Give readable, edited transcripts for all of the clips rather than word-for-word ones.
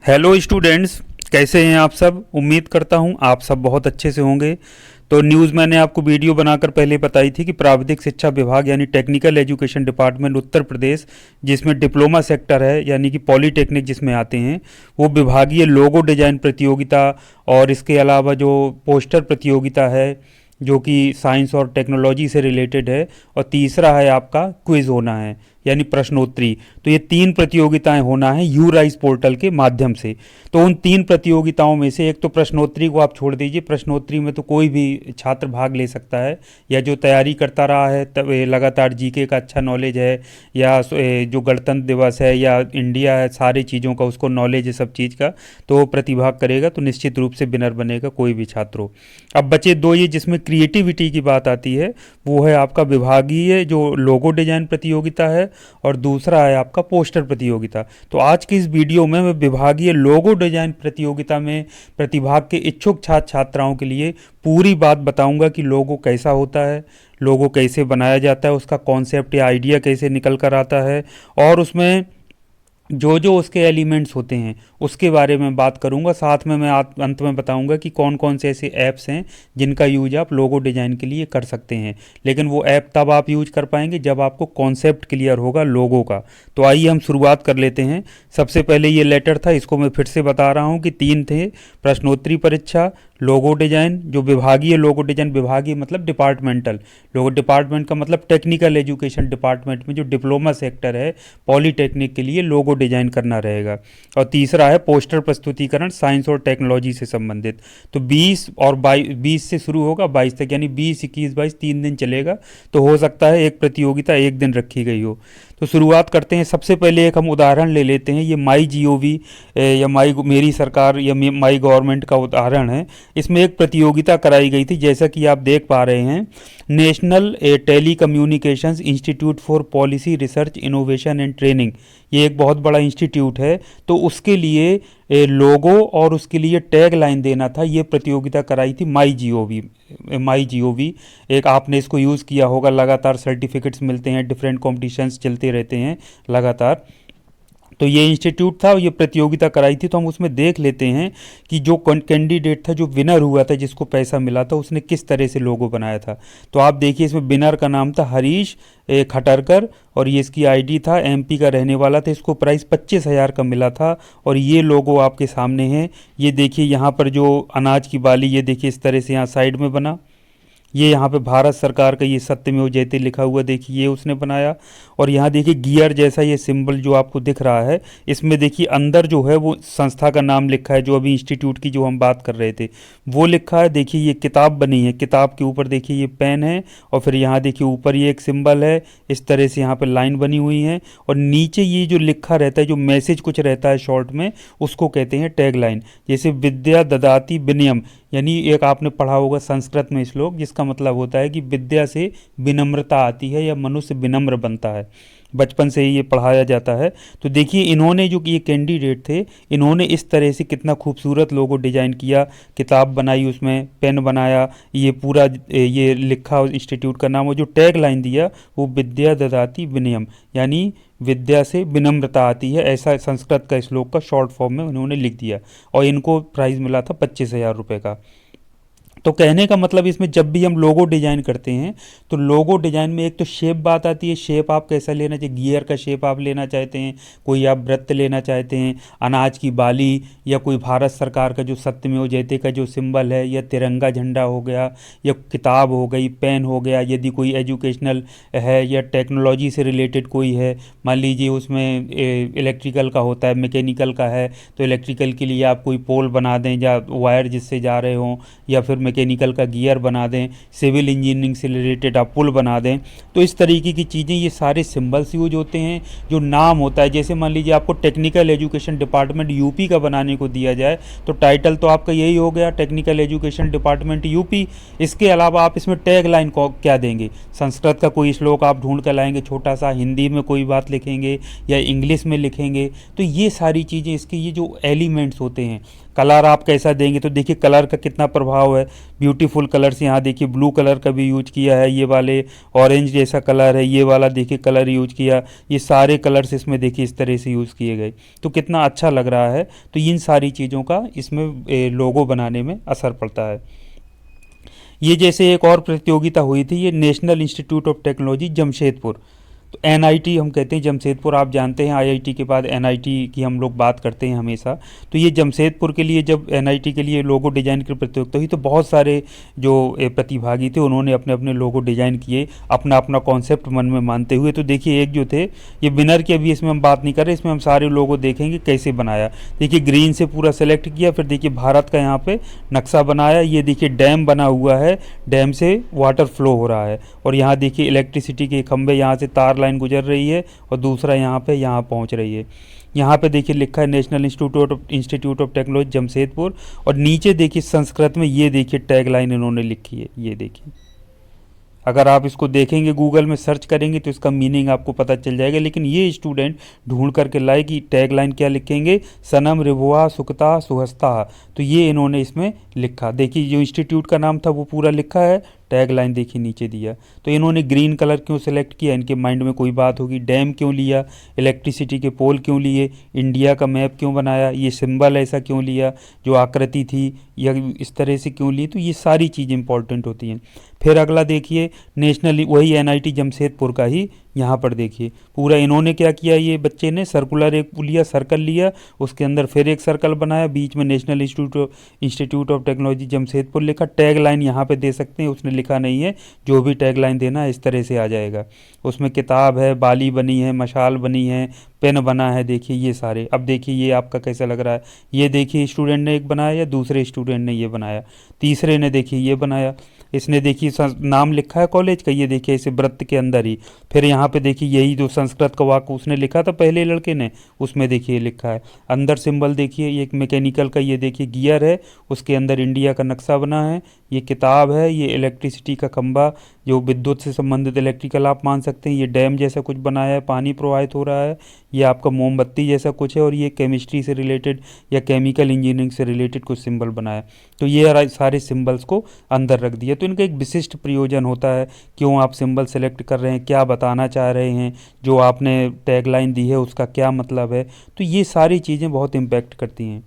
Hello students, कैसे हैं आप सब। उम्मीद करता हूं आप सब बहुत अच्छे से होंगे। तो न्यूज़ मैंने आपको वीडियो बनाकर पहले बताई थी कि प्राविधिक शिक्षा विभाग यानी technical education department Uttar Pradesh, जिसमें डिप्लोमा सेक्टर है यानी कि पॉलीटेक्निक जिसमें आते हैं, वो विभागीय लोगो डिजाइन प्रतियोगिता और इसके अलावा जो पोस्टर प्रतियोगिता है जो कि साइंस और टेक्नोलॉजी से रिलेटेड है, और तीसरा है आपका क्विज होना है यानी प्रश्नोत्तरी। तो ये तीन प्रतियोगिताएं होना है यू राइज पोर्टल के माध्यम से। तो उन तीन प्रतियोगिताओं में से एक तो प्रश्नोत्तरी को आप छोड़ दीजिए, प्रश्नोत्तरी में तो कोई भी छात्र भाग ले सकता है, या जो तैयारी करता रहा है तब लगातार जीके का अच्छा नॉलेज है, या जो गणतंत्र दिवस है या इंडिया है, सारी चीज़ों का उसको नॉलेज है सब चीज़ का, तो वो प्रतिभाग करेगा, तो निश्चित रूप से विनर बनेगा कोई भी छात्र हो। अब बचे दो, ये जिसमें क्रिएटिविटी की बात आती है, वो है आपका विभागीय जो लोगो डिजाइन प्रतियोगिता है, और दूसरा है आपका पोस्टर प्रतियोगिता। तो आज की इस वीडियो में मैं विभागीय लोगो डिजाइन प्रतियोगिता में प्रतिभाग के इच्छुक छात्र छात्राओं के लिए पूरी बात बताऊंगा कि लोगो कैसा होता है, लोगो कैसे बनाया जाता है, उसका कॉन्सेप्ट या आइडिया कैसे निकल कर आता है, और उसमें जो जो उसके एलिमेंट्स होते हैं उसके बारे में बात करूंगा। साथ में मैं अंत में बताऊंगा कि कौन कौन से ऐसे ऐप्स हैं जिनका यूज आप लोगो डिज़ाइन के लिए कर सकते हैं। लेकिन वो ऐप तब आप यूज कर पाएंगे जब आपको कॉन्सेप्ट क्लियर होगा लोगो का। तो आइए हम शुरुआत कर लेते हैं। सबसे पहले ये लेटर था, इसको मैं फिर से बता रहा हूँ कि तीन थे: प्रश्नोत्तरी परीक्षा, लोगो डिजाइन, जो विभागीय लोगो डिजाइन, विभागीय मतलब डिपार्टमेंटल, लोगो डिपार्टमेंट का मतलब टेक्निकल एजुकेशन डिपार्टमेंट में जो डिप्लोमा सेक्टर है पॉलीटेक्निक के लिए लोगो डिजाइन करना रहेगा, और तीसरा है पोस्टर प्रस्तुतिकरण साइंस और टेक्नोलॉजी से संबंधित। तो 20 और 20 से शुरू होगा 22 तक, यानी 20, 21, 22 3 दिन चलेगा। तो हो सकता है एक प्रतियोगिता एक दिन रखी गई हो। तो शुरुआत करते हैं। सबसे पहले एक हम उदाहरण ले लेते हैं। ये माई जीओवी या माई मेरी सरकार या माई गवर्नमेंट का उदाहरण है। इसमें एक प्रतियोगिता कराई गई थी, जैसा कि आप देख पा रहे हैं, national telecommunications institute for policy research innovation and training. ये एक बहुत बड़ा इंस्टीट्यूट है। तो उसके लिए लोगो और उसके लिए टैग लाइन देना था। ये प्रतियोगिता कराई थी माई जीओवी। माई जीओवी एक आपने इसको यूज़ किया होगा, लगातार सर्टिफिकेट्स मिलते हैं, डिफरेंट कॉम्पिटिशन्स चलते रहते हैं लगातार। तो ये इंस्टीट्यूट था, ये प्रतियोगिता कराई थी। तो हम उसमें देख लेते हैं कि जो कैंडिडेट था, जो विनर हुआ था, जिसको पैसा मिला था, उसने किस तरह से लोगो बनाया था। तो आप देखिए, इसमें विनर का नाम था हरीश खटरकर, और ये इसकी आईडी था, एमपी का रहने वाला था। इसको प्राइस 25,000 का मिला था। और ये लोगो आपके सामने है। ये देखिए यहाँ पर जो अनाज की बाली, ये देखिए इस तरह से यहाँ साइड में बना। ये यहाँ पे भारत सरकार का ये सत्यमेव जयते लिखा हुआ, देखिए ये उसने बनाया। और यहाँ देखिए गियर जैसा ये सिंबल जो आपको दिख रहा है, इसमें देखिए अंदर जो है वो संस्था का नाम लिखा है, जो अभी इंस्टीट्यूट की जो हम बात कर रहे थे वो लिखा है। देखिए ये किताब बनी है, किताब के ऊपर देखिए ये पेन है, और फिर यहाँ देखिए ऊपर ये एक सिंबल है, इस तरह से यहाँ पर लाइन बनी हुई है। और नीचे ये जो लिखा रहता है, जो मैसेज कुछ रहता है शॉर्ट में, उसको कहते हैं टैग लाइन। जैसे विद्या ददाति विनयम, यानी एक आपने पढ़ा होगा संस्कृत में श्लोक, जिसका मतलब होता है कि विद्या से विनम्रता आती है या मनुष्य विनम्र बनता है। बचपन से ही ये पढ़ाया जाता है। तो देखिए इन्होंने जो ये कैंडिडेट थे, इन्होंने इस तरह से कितना खूबसूरत लोगो डिजाइन किया, किताब बनाई, उसमें पेन बनाया, ये पूरा ये लिखा इंस्टीट्यूट का नाम, और जो टैग लाइन दिया वो विद्या ददाति विनयम, यानी विद्या से विनम्रता आती है, ऐसा संस्कृत का श्लोक का शॉर्ट फॉर्म में उन्होंने लिख दिया। और इनको प्राइज़ मिला था 25,000 रुपये का। तो कहने का मतलब इसमें जब भी हम लोगो डिजाइन करते हैं तो लोगो डिजाइन में एक तो शेप बात आती है। शेप आप कैसा लेना चाहिए, गियर का शेप आप लेना चाहते हैं, कोई आप वृत्त लेना चाहते हैं, अनाज की बाली, या कोई भारत सरकार का जो सत्यमेव जयते का जो सिंबल है, या तिरंगा झंडा हो गया, या किताब हो गई, पेन हो गया, यदि कोई एजुकेशनल है या टेक्नोलॉजी से रिलेटेड कोई है, मान लीजिए उसमें इलेक्ट्रिकल का होता है, मैकेनिकल का है, तो इलेक्ट्रिकल के लिए आप कोई पोल बना दें या वायर जिससे जा रहे हों, या फिर मैकेनिकल का गियर बना दें, सिविल इंजीनियरिंग से रिलेटेड आप पुल बना दें। तो इस तरीके की चीज़ें, ये सारे सिंबल्स यूज होते हैं। जो नाम होता है, जैसे मान लीजिए आपको टेक्निकल एजुकेशन डिपार्टमेंट यूपी का बनाने को दिया जाए, तो टाइटल तो आपका यही हो गया, टेक्निकल एजुकेशन डिपार्टमेंट यूपी। इसके अलावा आप इसमें टैग लाइन को क्या देंगे, संस्कृत का कोई श्लोक आप ढूंढ कर लाएंगे छोटा सा, हिंदी में कोई बात लिखेंगे या इंग्लिश में लिखेंगे। तो ये सारी चीज़ें, इसके ये जो एलिमेंट्स होते हैं, कलर आप कैसा देंगे, तो देखिए कलर का कितना प्रभाव है। ब्यूटीफुल कलर्स यहाँ देखिए ब्लू कलर का भी यूज किया है, ये वाले ऑरेंज जैसा कलर है, ये वाला देखिए कलर यूज किया, ये सारे कलर्स इसमें देखिए इस तरह से यूज़ किए गए, तो कितना अच्छा लग रहा है। तो इन सारी चीज़ों का इसमें लोगो बनाने में असर पड़ता है। ये जैसे एक और प्रतियोगिता हुई थी, ये national institute of technology Jamshedpur, तो एनआईटी हम कहते हैं जमशेदपुर, आप जानते हैं आईआईटी के बाद एनआईटी की हम लोग बात करते हैं हमेशा। तो ये जमशेदपुर के लिए जब एनआईटी के लिए लोगो डिज़ाइन की प्रतियोगिता हुई, तो बहुत सारे जो प्रतिभागी थे उन्होंने अपने अपने लोगो डिज़ाइन किए, अपना अपना कॉन्सेप्ट मन में मानते हुए। तो देखिए एक जो थे ये विनर की, अभी इसमें हम बात नहीं कर रहे, इसमें हम सारे लोगो देखेंगे कैसे बनाया। देखिए ग्रीन से पूरा सेलेक्ट किया, फिर देखिए भारत का यहाँ पे नक्शा बनाया, ये देखिए डैम बना हुआ है, डैम से वाटर फ्लो हो रहा है, और यहाँ देखिए इलेक्ट्रिसिटी के खंभे, यहाँ से तार लाइन गुजर रही है, और दूसरा यहाँ पे यहाँ पहुँच रही है। यहाँ पे देखिए लिखा है national institute of technology Jamshedpur, और नीचे देखिए संस्कृत में ये देखिए टैग लाइन इन्होंने लिखी है, ये देखिए। अगर आप इसको देखेंगे गूगल में सर्च करेंगे तो इसका मीनिंग आपको पता चल जाएगा, लेकिन ये स्टूडेंट ढूंढ करके लाए कि टैग लाइन क्या लिखेंगे, सनम रिभुआ सुखता सुहस्ता, तो ये इन्होंने इसमें लिखा। देखिए जो इंस्टीट्यूट का नाम था वो पूरा लिखा है, टैग लाइन देखिए नीचे दिया। तो इन्होंने ग्रीन कलर क्यों सेलेक्ट किया, इनके माइंड में कोई बात होगी, डैम क्यों लिया, इलेक्ट्रिसिटी के पोल क्यों लिए, इंडिया का मैप क्यों बनाया, ये सिंबल ऐसा क्यों लिया, जो आकृति थी या इस तरह से क्यों ली, तो ये सारी चीज़ इंपॉर्टेंट होती हैं। फिर अगला देखिए नेशनल, वही एनआईटी जमशेदपुर का ही, यहाँ पर देखिए पूरा इन्होंने क्या किया, ये बच्चे ने सर्कुलर एक लिया, सर्कल लिया, उसके अंदर फिर एक सर्कल बनाया, बीच में national institute of technology Jamshedpur लिखा। टैग लाइन यहाँ पे दे सकते हैं, उसने लिखा नहीं है, जो भी टैग लाइन देना है इस तरह से आ जाएगा। उसमें किताब है, बाली बनी है, मशाल बनी है, पेन बना है, देखिए ये सारे। अब देखिए ये आपका कैसा लग रहा है, ये देखिए स्टूडेंट ने एक बनाया या दूसरे स्टूडेंट ने ये बनाया, तीसरे ने देखिए ये बनाया, इसने देखिए नाम लिखा है कॉलेज का, ये देखिए इसे वृत्त के अंदर ही। फिर यहाँ पे देखिए यही जो संस्कृत का वाक्य उसने लिखा था पहले लड़के ने, उसमें देखिए लिखा है। अंदर सिंबल देखिए, ये एक मैकेनिकल का, ये देखिए गियर है, उसके अंदर इंडिया का नक्शा बना है, ये किताब है, ये इलेक्ट्रिसिटी का खंभा जो विद्युत से संबंधित इलेक्ट्रिकल आप मान सकते हैं, ये डैम जैसा कुछ बनाया है, पानी प्रवाहित हो रहा है, ये आपका मोमबत्ती जैसा कुछ है, और ये केमिस्ट्री से रिलेटेड या केमिकल इंजीनियरिंग से रिलेटेड कुछ सिंबल बनाया। तो ये सारे सिंबल्स को अंदर रख दिया। तो इनका एक विशिष्ट प्रयोजन होता है, क्यों आप सिंबल सेलेक्ट कर रहे हैं, क्या बताना चाह रहे हैं, जो आपने टैगलाइन दी है उसका क्या मतलब है, तो ये सारी चीज़ें बहुत इम्पैक्ट करती हैं।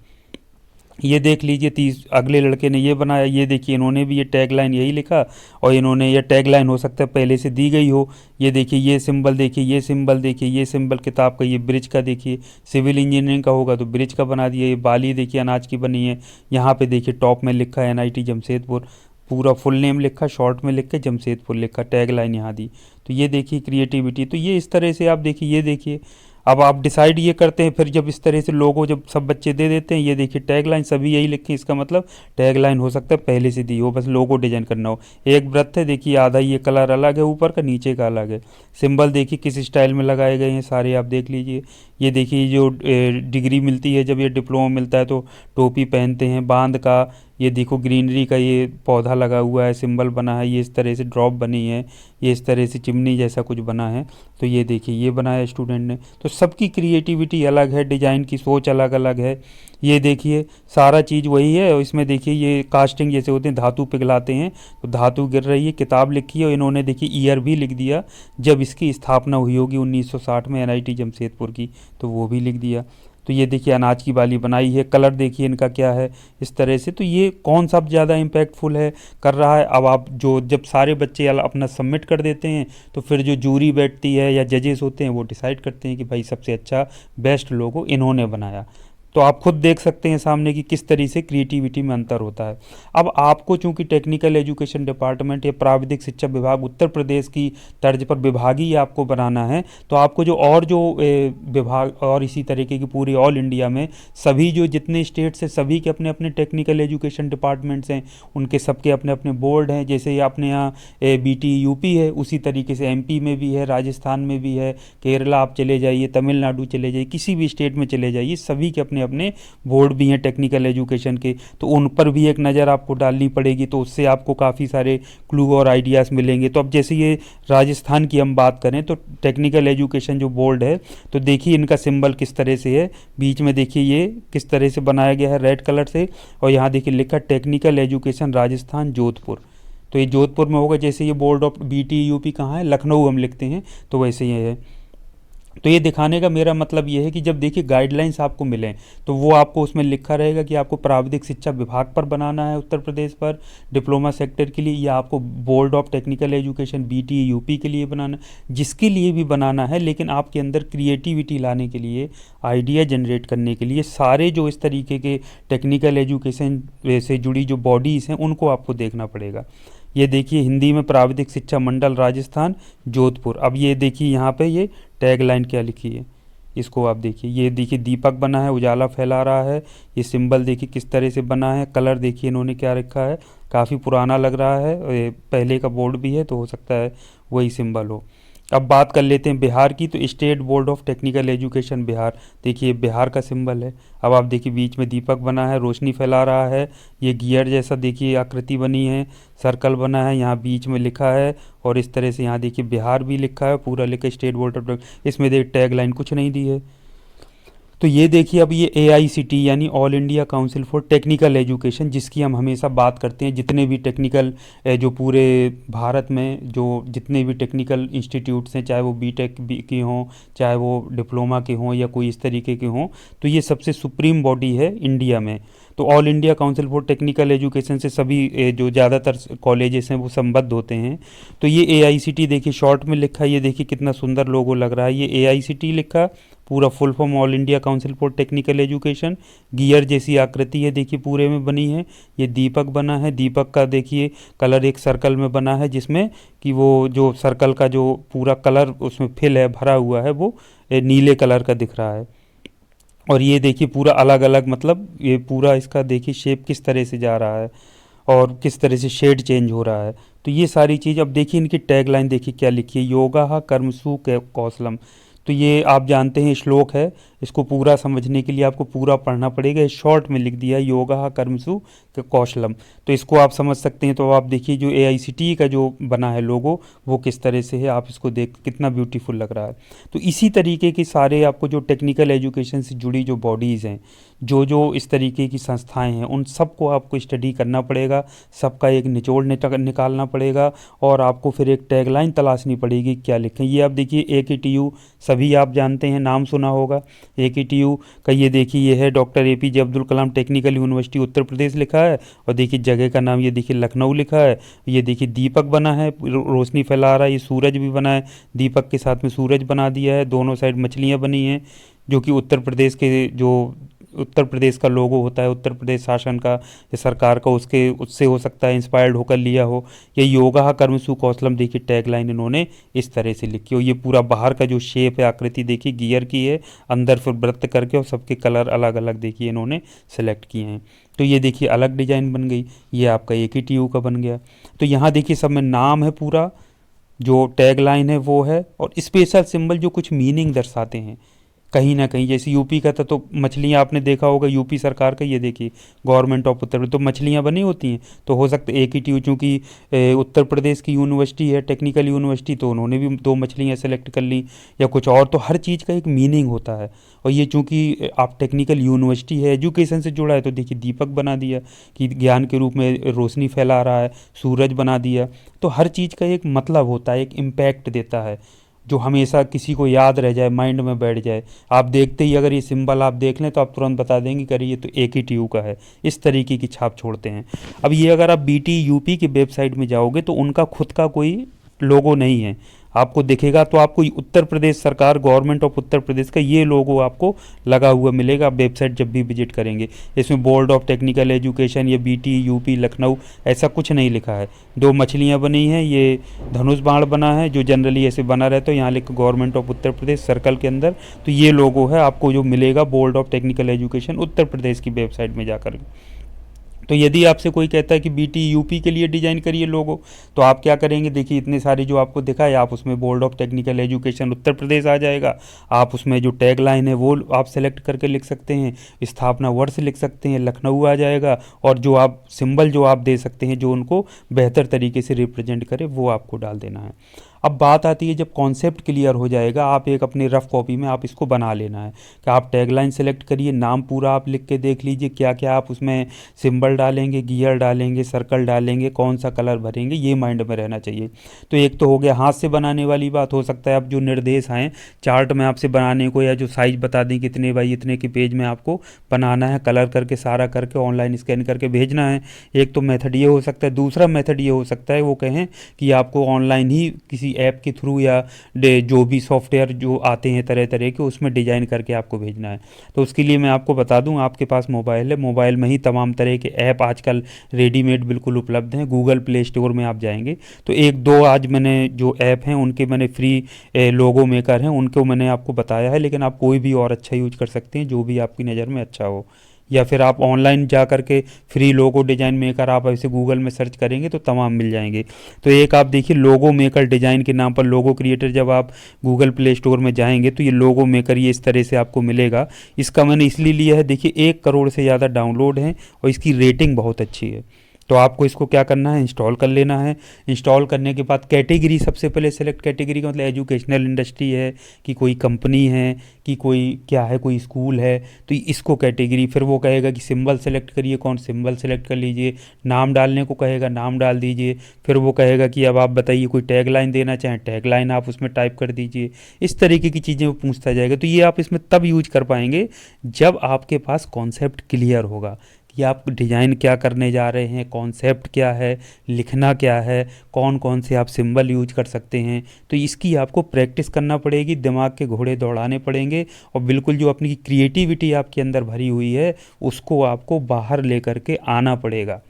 ये देख लीजिए, अगले लड़के ने ये बनाया, ये देखिए इन्होंने भी ये टैगलाइन यही लिखा, और इन्होंने ये टैगलाइन हो सकता है पहले से दी गई हो। ये देखिए ये सिंबल देखिए, ये सिंबल देखिए, ये सिंबल किताब का, ये ब्रिज का देखिए, सिविल इंजीनियरिंग का होगा तो ब्रिज का बना दिया। ये बाली देखिए अनाज की बनी है, यहाँ पे देखिए टॉप में लिखा है एनआईटी जमशेदपुर, पूरा फुल नेम लिखा, शॉर्ट में लिख के जमशेदपुर लिखा, टैग लाइन यहाँ दी। तो ये देखिए क्रिएटिविटी, तो ये इस तरह से आप देखिए, ये देखिए अब आप डिसाइड ये करते हैं, फिर जब इस तरह से लोगो जब सब बच्चे दे देते हैं, ये देखिए टैग लाइन सभी यही लिखें, इसका मतलब टैग लाइन हो सकता है पहले से दी हो, बस लोगो डिजाइन करना हो। एक वृत्त है देखिए, आधा ये कलर अलग है ऊपर का, नीचे का अलग है। सिंबल देखिए किस स्टाइल में लगाए गए हैं सारे, आप देख लीजिए। ये देखिए जो डिग्री मिलती है, जब ये डिप्लोमा मिलता है तो टोपी पहनते हैं, बांध का, ये देखो ग्रीनरी का ये पौधा लगा हुआ है, सिंबल बना है, ये इस तरह से ड्रॉप बनी है, ये इस तरह से चिमनी जैसा कुछ बना है। तो ये देखिए ये बनाया स्टूडेंट ने। तो सबकी क्रिएटिविटी अलग है, डिजाइन की सोच अलग अलग है। ये देखिए सारा चीज़ वही है, और इसमें देखिए ये कास्टिंग जैसे होते हैं, धातु पिघलाते हैं तो धातु गिर रही है, किताब लिखी है, और इन्होंने देखिए ईयर भी लिख दिया जब इसकी स्थापना हुई होगी 1960 में एनआईटी जमशेदपुर की, तो वो भी लिख दिया। तो ये देखिए अनाज की बाली बनाई है, कलर देखिए इनका क्या है, इस तरह से। तो ये कौन सा ज़्यादा इम्पैक्टफुल है कर रहा है। अब आप जो जब सारे बच्चे अपना सबमिट कर देते हैं, तो फिर जो जूरी बैठती है या जजेस होते हैं वो डिसाइड करते हैं कि भाई सबसे अच्छा बेस्ट लोगो इन्होंने बनाया। तो आप खुद देख सकते हैं सामने कि किस तरीके से क्रिएटिविटी में अंतर होता है। अब आपको चूंकि टेक्निकल एजुकेशन डिपार्टमेंट या प्राविधिक शिक्षा विभाग उत्तर प्रदेश की तर्ज पर विभागीय आपको बनाना है, तो आपको जो विभाग और इसी तरीके की पूरी ऑल इंडिया में सभी जो जितने स्टेट्स हैं सभी के अपने अपने टेक्निकल एजुकेशन डिपार्टमेंट्स हैं, उनके सबके अपने अपने बोर्ड हैं। जैसे अपने यहाँ बीटी यूपी है, उसी तरीके से एमपी में भी है, राजस्थान में भी है, केरला आप चले जाइए, तमिलनाडु चले जाइए, किसी भी स्टेट में चले जाइए, सभी के अपने अपने बोर्ड भी हैं टेक्निकल एजुकेशन के, तो उन पर भी एक नज़र आपको डालनी पड़ेगी, तो उससे आपको काफ़ी सारे क्लू और आइडियाज़ मिलेंगे। तो अब जैसे ये राजस्थान की हम बात करें तो टेक्निकल एजुकेशन जो बोर्ड है, तो देखिए इनका सिंबल किस तरह से है, बीच में देखिए ये किस तरह से बनाया गया है रेड कलर से, और यहाँ देखिए लिखा टेक्निकल एजुकेशन राजस्थान जोधपुर। तो ये जोधपुर में होगा, जैसे ये बोर्ड ऑफ BTUP कहाँ है, लखनऊ हम लिखते हैं, तो वैसे ये है। तो ये दिखाने का मेरा मतलब ये है कि जब देखिए गाइडलाइंस आपको मिलें तो वो आपको उसमें लिखा रहेगा कि आपको प्राविधिक शिक्षा विभाग पर बनाना है उत्तर प्रदेश पर डिप्लोमा सेक्टर के लिए, या आपको board of technical education BTUP के लिए बनाना, जिसके लिए भी बनाना है, लेकिन आपके अंदर क्रिएटिविटी लाने के लिए, आइडिया जनरेट करने के लिए सारे जो इस तरीके के टेक्निकल एजुकेशन से जुड़ी जो बॉडीज़ हैं उनको आपको देखना पड़ेगा। ये देखिए हिंदी में प्राविधिक शिक्षा मंडल राजस्थान जोधपुर। अब ये देखिए यहाँ पे ये टैग लाइन क्या लिखी है, इसको आप देखिए, ये देखिए दीपक बना है, उजाला फैला रहा है, ये सिंबल देखिए किस तरह से बना है, कलर देखिए इन्होंने क्या रखा है, काफ़ी पुराना लग रहा है, और ये पहले का बोर्ड भी है तो हो सकता है वही सिंबल हो। अब बात कर लेते हैं बिहार की, तो state board of technical education Bihar, देखिए बिहार का सिंबल है। अब आप देखिए बीच में दीपक बना है, रोशनी फैला रहा है, ये गियर जैसा देखिए आकृति बनी है, सर्कल बना है, यहाँ बीच में लिखा है, और इस तरह से यहाँ देखिए बिहार भी लिखा है, पूरा लिखा स्टेट बोर्ड ऑफ, इसमें देखिए टैग लाइन कुछ नहीं दी है। तो ये देखिए अब ये AICT यानी all India council for technical education, जिसकी हम हमेशा बात करते हैं, जितने भी टेक्निकल जो पूरे भारत में जो जितने भी टेक्निकल इंस्टीट्यूट्स हैं, चाहे वो BTech की हों, चाहे वो डिप्लोमा के हों या कोई इस तरीके के हों, तो ये सबसे सुप्रीम बॉडी है इंडिया में। तो all India council for technical education से सभी जो ज़्यादातर कॉलेजेस हैं वो संबद्ध होते हैं। तो ये AICT देखिए शॉर्ट में लिखा है, ये देखिए कितना सुंदर लोगो लग रहा है, ये AICT लिखा, पूरा full form all India council for technical education, gear जैसी आकृति है देखिए पूरे में बनी है, ये दीपक बना है, दीपक का देखिए कलर एक सर्कल में बना है, जिसमें कि वो जो सर्कल का जो पूरा कलर उसमें फिल है भरा हुआ है वो नीले कलर का दिख रहा है। और ये देखिए पूरा अलग अलग, मतलब ये पूरा इसका देखिए शेप किस तरह से जा रहा है और किस तरह से शेड चेंज हो रहा है। तो ये सारी चीज़, अब देखिए इनकी टैग लाइन देखिए क्या लिखी है, योगा कर्मसु कौशलम। तो ये आप जानते हैं श्लोक है, इसको पूरा समझने के लिए आपको पूरा पढ़ना पड़ेगा, शॉर्ट में लिख दिया है योगा कर्मसु कौशलम, तो इसको आप समझ सकते हैं। तो आप देखिए जो AICT का जो बना है लोगो वो किस तरह से है, आप इसको देख कितना ब्यूटीफुल लग रहा है। तो इसी तरीके के सारे आपको जो टेक्निकल एजुकेशन से जुड़ी जो बॉडीज़ हैं, जो इस तरीके की संस्थाएं हैं, उन सबको आपको स्टडी करना पड़ेगा, सबका एक निचोड़ निकालना पड़ेगा, और आपको फिर एक टैगलाइन तलाशनी पड़ेगी क्या लिखें। ये आप देखिए AKTU सभी आप जानते हैं, नाम सुना होगा AKTU का, ये देखिए ये है doctor APJ Abdul Kalam technical university Uttar Pradesh लिखा है, और देखिए जगह का नाम ये देखिए लखनऊ लिखा है। ये देखिए दीपक बना है, रोशनी फैला रहा है, ये सूरज भी बना है, दीपक के साथ में सूरज बना दिया है, दोनों साइड मछलियाँ बनी हैं, जो कि उत्तर प्रदेश के जो उत्तर प्रदेश का लोगो होता है, उत्तर प्रदेश शासन का या सरकार का, उससे हो सकता है इंस्पायर्ड होकर लिया हो। ये योगा कर्मसु कौशलम देखिए टैग लाइन इन्होंने इस तरह से लिखी हो। ये पूरा बाहर का जो शेप है आकृति देखिए गियर की है, अंदर फिर वृत्त करके, और सबके कलर अलग अलग देखिए इन्होंने सेलेक्ट किए हैं। तो ये देखिए अलग डिजाइन बन गई, ये आपका AKTU का बन गया। तो यहाँ देखिए सब में नाम है, पूरा जो टैग लाइन है वो है, और स्पेशल सिंबल जो कुछ मीनिंग दर्शाते हैं कहीं ना कहीं। जैसे यूपी का था तो मछलियाँ आपने देखा होगा, यूपी सरकार का, ये देखिए गवर्नमेंट ऑफ उत्तर प्रदेश, तो मछलियाँ बनी होती हैं, तो हो सकता है AKTU चूँकि उत्तर प्रदेश की यूनिवर्सिटी है, टेक्निकल यूनिवर्सिटी, तो उन्होंने भी 2 मछलियाँ सेलेक्ट कर ली या कुछ और। तो हर चीज़ का एक मीनिंग होता है, और ये चूँकि आप टेक्निकल यूनिवर्सिटी है, एजुकेशन से जुड़ा है, तो देखिए दीपक बना दिया कि ज्ञान के रूप में रोशनी फैला रहा है, सूरज बना दिया। तो हर चीज़ का एक मतलब होता है, एक इम्पैक्ट देता है, जो हमेशा किसी को याद रह जाए, माइंड में बैठ जाए। आप देखते ही अगर ये सिंबल आप देख लें तो आप तुरंत बता देंगे कि अरे ये तो AKTU का है, इस तरीके की छाप छोड़ते हैं। अब ये अगर आप BTUP की वेबसाइट में जाओगे तो उनका खुद का कोई लोगो नहीं है, आपको दिखेगा तो आपको उत्तर प्रदेश सरकार, गवर्नमेंट ऑफ उत्तर प्रदेश का ये लोगो आपको लगा हुआ मिलेगा, आप वेबसाइट जब भी विजिट करेंगे। इसमें बोर्ड ऑफ टेक्निकल एजुकेशन या BTUP लखनऊ ऐसा कुछ नहीं लिखा है। 2 मछलियाँ बनी हैं, ये धनुष बाण बना है, जो जनरली ऐसे बना रहता है, यहाँ लिख government of Uttar Pradesh circle के अंदर। तो ये लोगो है आपको जो मिलेगा board of technical education Uttar Pradesh की वेबसाइट में जाकर। तो यदि आपसे कोई कहता है कि बीटी यूपी के लिए डिज़ाइन करिए लोगो, तो आप क्या करेंगे, देखिए इतने सारे जो आपको दिखा है, आप उसमें board of technical education Uttar Pradesh आ जाएगा। आप उसमें जो टैग लाइन है वो आप सेलेक्ट करके लिख सकते हैं, स्थापना वर्ष लिख सकते हैं, लखनऊ आ जाएगा, और जो आप सिंबल जो आप दे सकते हैं जो उनको बेहतर तरीके से रिप्रेजेंट करे वो आपको डाल देना है। अब बात आती है जब कॉन्सेप्ट क्लियर हो जाएगा, आप एक अपनी रफ कॉपी में आप इसको बना लेना है कि आप टैगलाइन सेलेक्ट करिए, नाम पूरा आप लिख के देख लीजिए क्या क्या आप उसमें सिंबल डालेंगे, गियर डालेंगे, सर्कल डालेंगे, कौन सा कलर भरेंगे, ये माइंड में रहना चाहिए। तो एक तो हो गया हाथ से बनाने वाली बात। हो सकता है आप जो निर्देश आएँ चार्ट में आपसे बनाने को, या जो साइज बता दें कितने बाई इतने के पेज में आपको बनाना है, कलर करके सारा करके ऑनलाइन स्कैन करके भेजना है। एक तो मेथड ये हो सकता है। दूसरा मेथड ये हो सकता है वो कहें कि आपको ऑनलाइन ही किसी ऐप के थ्रू या जो भी सॉफ्टवेयर जो आते हैं तरह तरह के उसमें डिजाइन करके आपको भेजना है। तो उसके लिए मैं आपको बता दूं, आपके पास मोबाइल है, मोबाइल में ही तमाम तरह के ऐप आजकल रेडीमेड बिल्कुल उपलब्ध हैं। गूगल प्ले स्टोर में आप जाएंगे तो एक दो आज मैंने जो ऐप हैं उनके मैंने फ्री लोगो मेकर हैं उनको मैंने आपको बताया है, लेकिन आप कोई भी और अच्छा यूज कर सकते हैं जो भी आपकी नज़र में अच्छा हो। या फिर आप ऑनलाइन जा कर के फ्री लोगो डिज़ाइन मेकर आप ऐसे गूगल में सर्च करेंगे तो तमाम मिल जाएंगे। तो एक आप देखिए लोगो मेकर डिज़ाइन के नाम पर लोगो क्रिएटर, जब आप गूगल प्ले स्टोर में जाएंगे तो ये लोगो मेकर ये इस तरह से आपको मिलेगा। इसका मैंने इसलिए लिया है, देखिए 1 करोड़ से ज़्यादा डाउनलोड हैं और इसकी रेटिंग बहुत अच्छी है। तो आपको इसको क्या करना है, इंस्टॉल कर लेना है। इंस्टॉल करने के बाद कैटेगरी सबसे पहले सेलेक्ट, कैटेगरी का मतलब एजुकेशनल इंडस्ट्री है कि कोई कंपनी है कि कोई क्या है, कोई स्कूल है, तो इसको कैटेगरी। फिर वो कहेगा कि सिंबल सेलेक्ट करिए, कौन सिंबल सेलेक्ट कर लीजिए। नाम डालने को कहेगा, नाम डाल दीजिए। फिर वो कहेगा कि अब आप बताइए कोई टैग लाइन देना चाहें, टैग लाइन आप उसमें टाइप कर दीजिए। इस तरीके की चीज़ें वो पूछता जाएगा। तो ये आप इसमें तब यूज कर पाएंगे जब आपके पास कॉन्सेप्ट क्लियर होगा कि आप डिज़ाइन क्या करने जा रहे हैं, कॉन्सेप्ट क्या है, लिखना क्या है, कौन कौन से आप सिंबल यूज कर सकते हैं। तो इसकी आपको प्रैक्टिस करना पड़ेगी, दिमाग के घोड़े दौड़ाने पड़ेंगे, और बिल्कुल जो अपनी क्रिएटिविटी आपके अंदर भरी हुई है उसको आपको बाहर लेकर के आना पड़ेगा।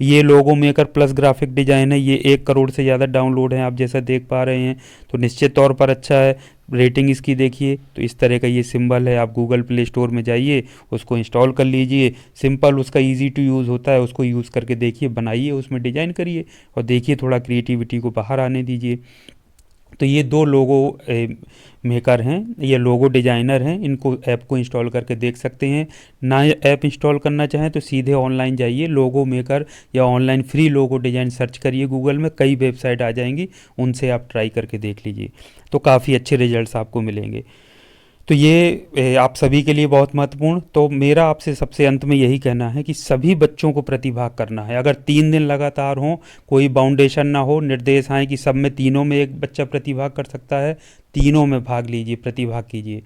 ये लोगो मेकर प्लस ग्राफिक डिज़ाइन है, ये 1 करोड़ से ज़्यादा डाउनलोड हैं आप जैसा देख पा रहे हैं, तो निश्चित तौर पर अच्छा है। रेटिंग इसकी देखिए, तो इस तरह का ये सिंबल है। आप गूगल प्ले स्टोर में जाइए, उसको इंस्टॉल कर लीजिए। सिंपल उसका इजी टू यूज़ होता है, उसको यूज़ करके देखिए, बनाइए, उसमें डिज़ाइन करिए और देखिए, थोड़ा क्रिएटिविटी को बाहर आने दीजिए। तो ये 2 लोगो मेकर हैं, ये लोगो डिज़ाइनर हैं, इनको ऐप को इंस्टॉल करके देख सकते हैं। ना ऐप इंस्टॉल करना चाहें तो सीधे ऑनलाइन जाइए, लोगो मेकर या online free logo design search करिए गूगल में, कई वेबसाइट आ जाएंगी, उनसे आप ट्राई करके देख लीजिए, तो काफ़ी अच्छे रिजल्ट्स आपको मिलेंगे। तो ये आप सभी के लिए बहुत महत्वपूर्ण। तो मेरा आपसे सबसे अंत में यही कहना है कि सभी बच्चों को प्रतिभाग करना है। अगर 3 दिन लगातार हों, कोई बाउंडेशन ना हो, निर्देश आए कि सब में तीनों में एक बच्चा प्रतिभाग कर सकता है, तीनों में भाग लीजिए, प्रतिभाग कीजिए।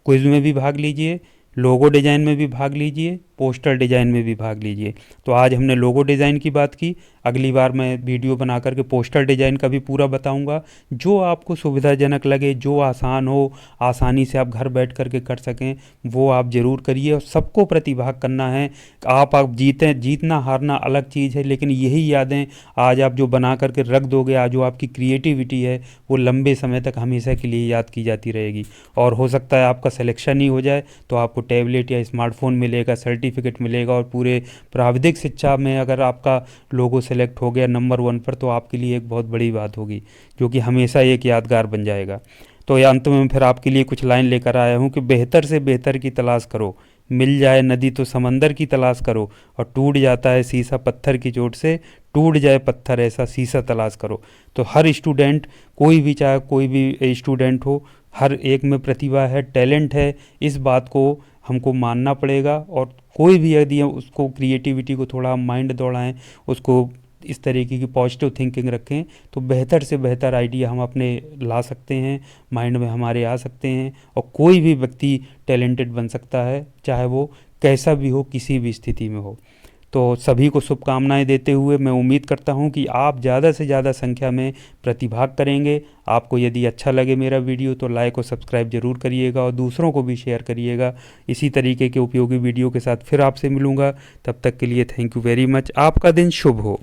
क्विज में भी भाग लीजिए, लोगो डिज़ाइन में भी भाग लीजिए, पोस्टर डिज़ाइन में भी भाग लीजिए। तो आज हमने लोगो डिज़ाइन की बात की, अगली बार मैं वीडियो बना करके पोस्टर डिज़ाइन का भी पूरा बताऊंगा। जो आपको सुविधाजनक लगे, जो आसान हो, आसानी से आप घर बैठ करके कर सकें, वो आप ज़रूर करिए। और सबको प्रतिभाग करना है। आप जीतें, जीतना हारना अलग चीज़ है, लेकिन यही यादें आज आप जो बना करके रख दोगे, आज जो आपकी क्रिएटिविटी है वो लंबे समय तक हमेशा के लिए याद की जाती रहेगी। और हो सकता है आपका सिलेक्शन ही हो जाए तो आपको टैबलेट या स्मार्टफोन मिलेगा, सर्टिफिकेट मिलेगा, और पूरे प्राविधिक शिक्षा में अगर आपका लोगो सेलेक्ट हो गया नंबर 1 पर तो आपके लिए एक बहुत बड़ी बात होगी, जो कि हमेशा एक यादगार बन जाएगा। तो ये अंत में फिर आपके लिए कुछ लाइन लेकर आया हूँ कि बेहतर से बेहतर की तलाश करो, मिल जाए नदी तो समंदर की तलाश करो, और टूट जाता है शीशा पत्थर की चोट से, टूट जाए पत्थर ऐसा शीशा तलाश करो। तो हर स्टूडेंट, कोई भी, चाहे कोई भी स्टूडेंट हो, हर एक में प्रतिभा है, टैलेंट है, इस बात को हमको मानना पड़ेगा। और कोई भी यदि उसको क्रिएटिविटी को थोड़ा माइंड दौड़ाएं, उसको इस तरीके की पॉजिटिव थिंकिंग रखें, तो बेहतर से बेहतर आइडिया हम अपने ला सकते हैं, माइंड में हमारे आ सकते हैं, और कोई भी व्यक्ति टैलेंटेड बन सकता है, चाहे वो कैसा भी हो, किसी भी स्थिति में हो। तो सभी को शुभकामनाएं देते हुए मैं उम्मीद करता हूं कि आप ज़्यादा से ज़्यादा संख्या में प्रतिभाग करेंगे। आपको यदि अच्छा लगे मेरा वीडियो तो लाइक और सब्सक्राइब ज़रूर करिएगा, और दूसरों को भी शेयर करिएगा। इसी तरीके के उपयोगी वीडियो के साथ फिर आपसे मिलूँगा, तब तक के लिए थैंक यू वेरी मच। आपका दिन शुभ हो।